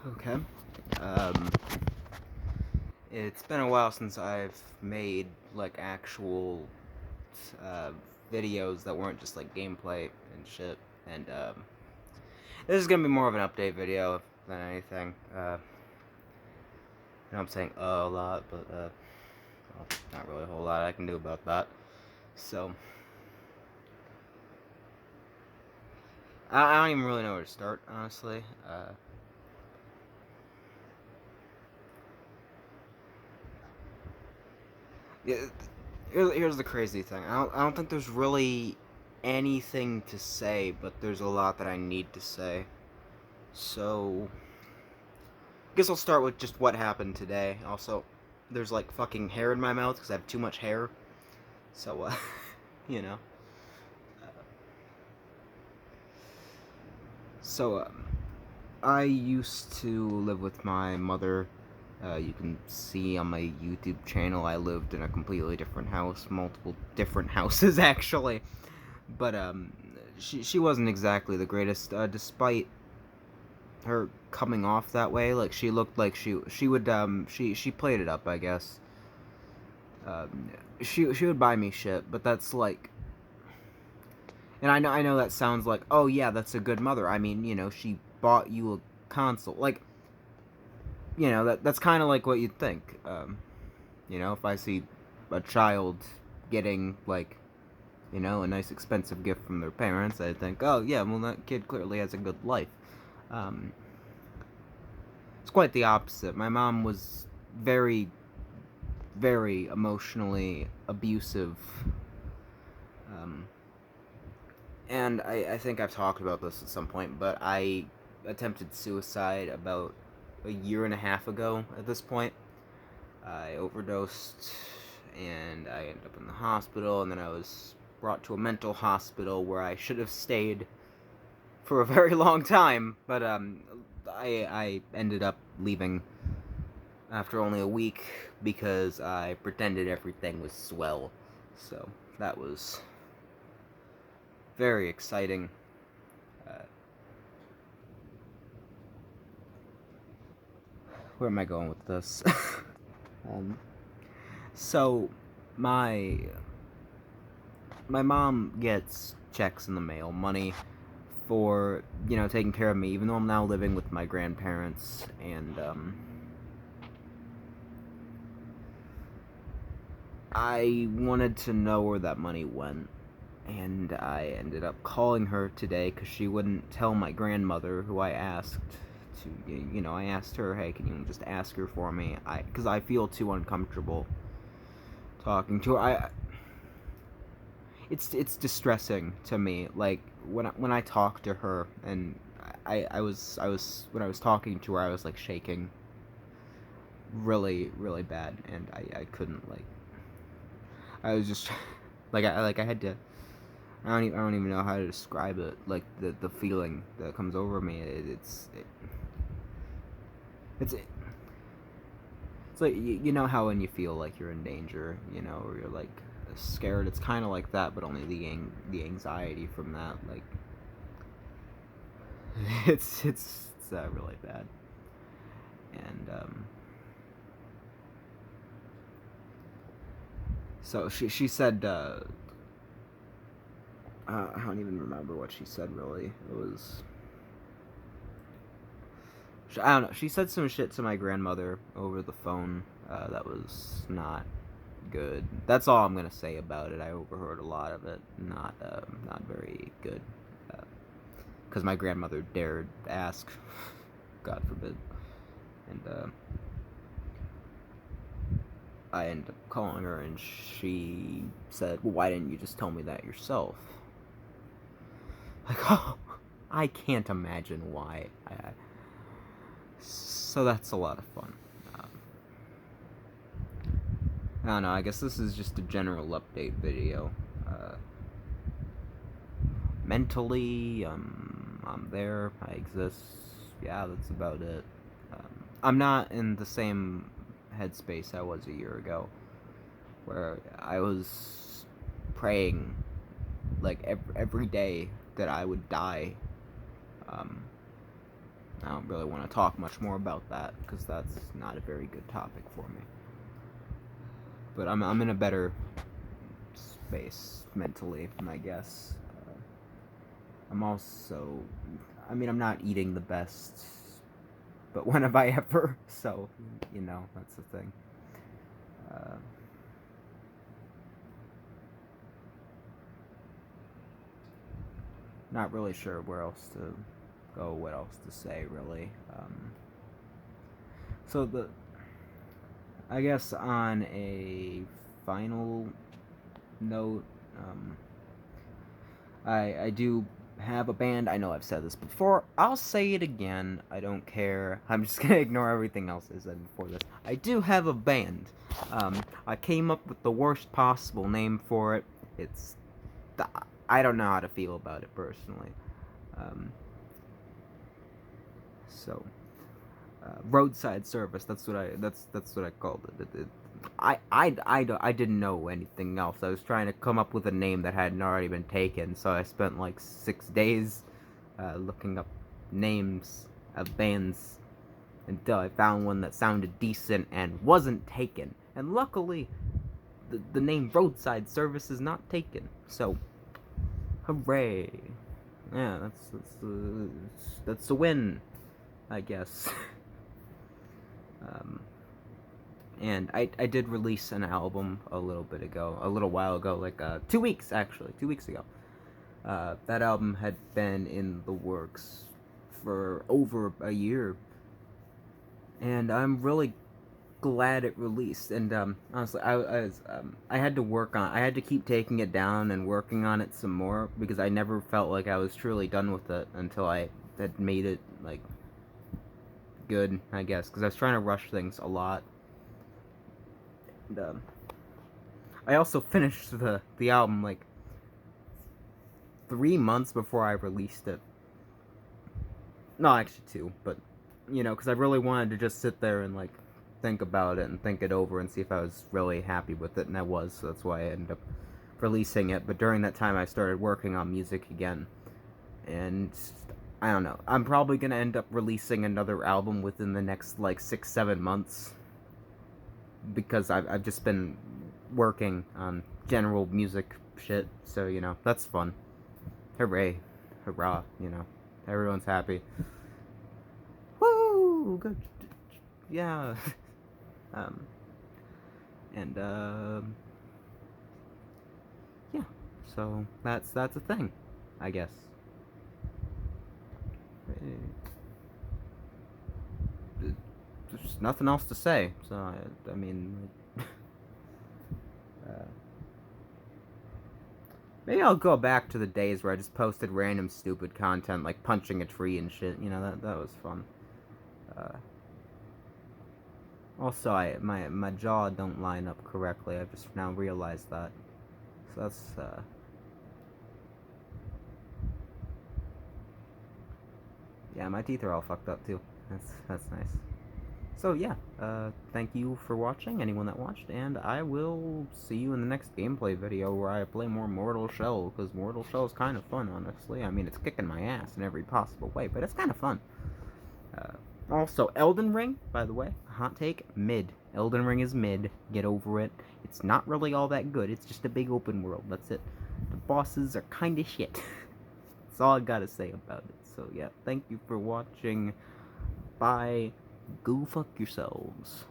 Okay. Um, it's been a while since I've made like actual uh, videos that weren't just like gameplay and shit. And this is gonna be more of an update video than anything. I know I'm saying a lot, but well, not really a whole lot I can do about that. So I don't even really know where to start, honestly. Yeah, here's the crazy thing. I don't think there's really anything to say, but there's a lot that I need to say. So, I guess I'll start with just what happened today. Also, there's like fucking hair in my mouth because I have too much hair. So, you know. Uh, so, I used to live with my mother. You can see on my YouTube channel I lived in a completely different house, multiple different houses actually. But she wasn't exactly the greatest. Despite her coming off that way, like she looked like she would she played it up, I guess. She would buy me shit, but that's like, and I know that sounds like, oh yeah, that's a good mother. I mean, she bought you a console, like, that's kind of like what you'd think. If I see a child getting like, a nice expensive gift from their parents, I think, oh yeah, well that kid clearly has a good life. Um, it's quite the opposite. My mom was very, very emotionally abusive. Um, and I think I've talked about this at some point, but I attempted suicide about a year and a half ago at this point. I overdosed and I ended up in the hospital, and then I was brought to a mental hospital where I should have stayed for a very long time, but I ended up leaving after only a week because I pretended everything was swell. So that was very exciting. Uh, where am I going with this? um, so my my mom gets checks in the mail, money for taking care of me, even though I'm now living with my grandparents, and I wanted to know where that money went, and I ended up calling her today because she wouldn't tell my grandmother, who I asked to, I asked her, hey, can you just ask her for me? Because I feel too uncomfortable talking to her. It's distressing to me, like when I talk to her, and I was when I was talking to her, I was like shaking really really bad, and I couldn't, like, I was just I had to. I don't even know how to describe it. Like the feeling that comes over me. It's like you know how when you feel like you're in danger, or you're like scared. It's kind of like that, but only the anxiety from that. Like it's really bad. And so she said, I don't even remember what she said really. It was, I don't know. She said some shit to my grandmother over the phone that was not good. That's all I'm gonna say about it. I overheard a lot of it. Not very good. Because my grandmother dared ask, God forbid, and I ended up calling her, and she said, "Well, why didn't you just tell me that yourself?" Like, oh, I can't imagine why. So that's a lot of fun. Um, I don't know. I guess this is just a general update video. Uh, Mentally, I'm there. I exist. Yeah, that's about it. I'm not in the same headspace I was a year ago, where I was praying like every day that I would die. Um, I don't really want to talk much more about that, because that's not a very good topic for me. But I'm in a better space mentally, I guess. I'm also, I mean, I'm not eating the best, but when have I ever? So, you know, that's the thing. Not really sure where else to go, what else to say, really. So I guess on a final note, I do have a band. I know I've said this before. I'll say it again. I don't care. I'm just gonna ignore everything else I said before this. I do have a band. I came up with the worst possible name for it. It's... I don't know how to feel about it personally. So, roadside service. That's what I called it. I didn't know anything else. I was trying to come up with a name that hadn't already been taken, so I spent like 6 days looking up names of bands until I found one that sounded decent and wasn't taken. And luckily, the name Roadside Service is not taken. So, hooray! Yeah, that's a win, I guess. And I did release an album a little while ago, like 2 weeks actually, 2 weeks ago. That album had been in the works for over a year, and I'm really glad it released. And honestly, I had to keep taking it down and working on it some more, because I never felt like I was truly done with it until I had made it like good, I guess, because I was trying to rush things a lot. And, I also finished the album like 3 months before I released it. No, actually 2, but you know, because I really wanted to just sit there and like think about it and think it over and see if I was really happy with it, and I was, so that's why I ended up releasing it. But during that time I started working on music again, and I don't know, I'm probably gonna end up releasing another album within the next like 6-7 months, because I've just been working on general music shit, so you know, that's fun. Hooray, hurrah, you know, everyone's happy. Woo, good, yeah. And yeah, so that's a thing, I guess. There's nothing else to say, so I mean, maybe I'll go back to the days where I just posted random stupid content, like punching a tree and shit. You know, that was fun. Also, my jaw don't line up correctly. I've just now realized that. So that's yeah, my teeth are all fucked up too. That's nice. So yeah, thank you for watching, anyone that watched, and I will see you in the next gameplay video where I play more Mortal Shell, because Mortal Shell is kind of fun, honestly. I mean, it's kicking my ass in every possible way, but it's kind of fun. Also, Elden Ring, by the way, hot take, mid. Elden Ring is mid. Get over it. It's not really all that good. It's just a big open world. That's it. The bosses are kind of shit. That's all I gotta say about it. So yeah, thank you for watching. Bye. Go fuck yourselves.